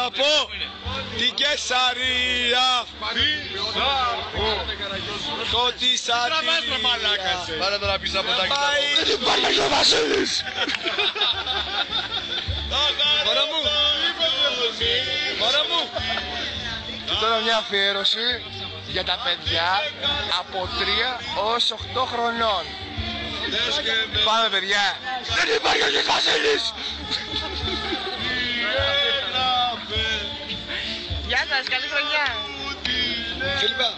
από την Κεσαρία. Κωτισατήρια. Πάρε τώρα πίσω από τα κοιτά. Δεν υπάρχει ο Βασίλης. Μωρό μου. Μωρό μου. Και τώρα μια αφιέρωση για τα παιδιά από 3 ως 8 χρονών. Πάμε παιδιά. Δεν υπάρχει ο Βασίλης. Γεια σας, καλή χρονιά. Φίλιππα.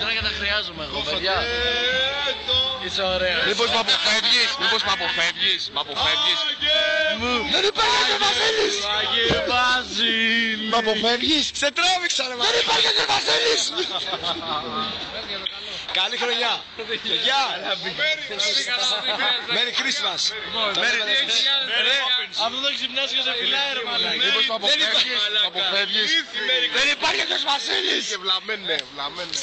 Τώρα και τα χρειάζομαι εγώ, παιδιά. Είσαι ωραία. Μήπως μ' αποφεύγεις, μήπως μ' αποφεύγεις, μ' αποφεύγεις. Δεν υπάρχει ο Βασίλης. Αγίε Βασίλη. Μ' αποφεύγεις. Σε τράβηξα ρε. Δεν υπάρχει ο Βασίλης. Καλή χρονιά. Γεια. Merry Christmas. Αυτό το ξυπνάς και σε φυλάει ρε μαλάκα. Μήπως μ' αποφεύγεις. Δεν υπάρχει ο Βασίλης. Και βλαμμένε, βλαμμένε.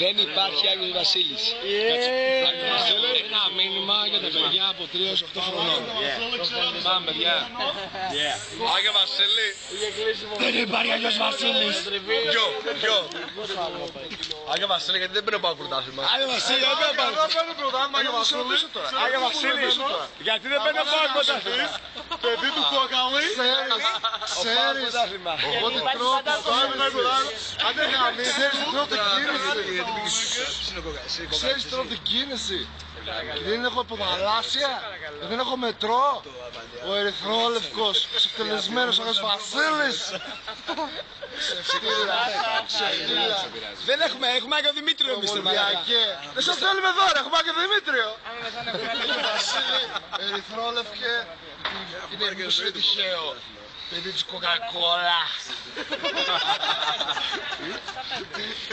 Δεν υπάρχει Άγιος Βασίλης. Ένα μήνυμα για τα παιδιά από 3 ως 8 χρονών. Πάμε παιδιά. Άγιο Βασίλη. Δεν υπάρχει Άγιος Βασίλης. Γιο. Άγιο Βασίλη, γιατί δεν παίρνω πάω πρωτάθλημα. Άγιο Βασίλη, δεν παίρνω Εγώ παίρνω πρωτάθλημα για Βασίλη. Άγιο Βασίλη, γιατί δεν παίρνω πάω πρωτάθλημα. Παιδί του κοκαλί. Ξέρεις. Ότι τρώω το πρωτάθλημα. Αν δεν γαμί, ξέρεις τρώω την κίνηση. Ξέρεις τρώω την κίνηση. Δεν έχω ποδαλάσια, δεν έχω μετρό. Ο ερυθρόλευκος, ξεφτελισμένος Άγιος Βασίλης. Δεν έχουμε Άγιο Δημήτριο εμείς στην Ολυμπιακέ. Δεν σας θέλουμε δώρα, έχουμε Άγιο Δημήτριο. Βασίλη, ερυθρόλευκε, είναι μουσική τυχαίο. Παιδί της Κοκακόλα.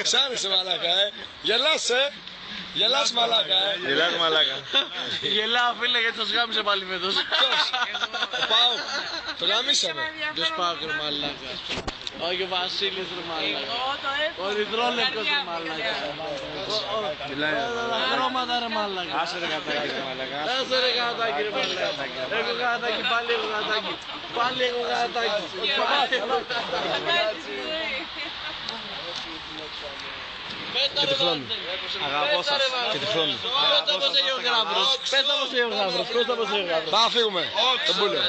Σ' άρεσε μαλάκα, Γελάς, Γελάς μαλάκα, Γελάς μαλάκα. Γελάω φίλε γιατί σας γάμισε πάλι φέτος. Ποιος? Ο Πάοκ. Το γαμίσαμε. Ποιος Πάοκ ρε μαλάκα. Όχι ο Βασίλης ρε μαλάκα. Ο ερυθρόλευκος ρε μαλάκα. Τα χρώματα ρε μαλάκα. Άσε ρε γατάκι ρε μαλάκα. Άσε ρε γατάκι ρε μαλάκα. Έχω γατάκι, πάλι έχω γατάκι. Πάλι έχω γατάκι. Και του χρόνου. Αγαπώ σας. Και του χρόνου. Πες τα πως έχει ο γάβρος. Πες τα πως έχει ο γάβρος. Πες τα πως έχει ο γάβρος. Πάμε να φύγουμε. Τον πούλο.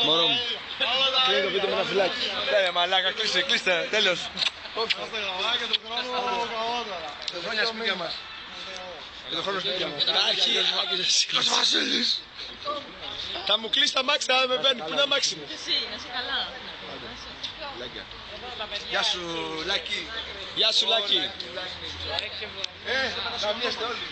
Μωρό μου. Κλείνει το βίντεο με ένα φυλάκι. Τέλεια μαλάκα, κλείστε, τέλος. Το χρόνια σπίτια μας. Και το χρόνο σπίτια μας. Υπάρχει Άγιος Βασίλης. Θα μου κλείσει τα μάξι, θα με παίρνει. Πού είναι τα μάξι μου. Εσύ, είσαι καλά. Γεια σου Λάκη. Γεια σου Λάκη. Καμιέστε όλοι.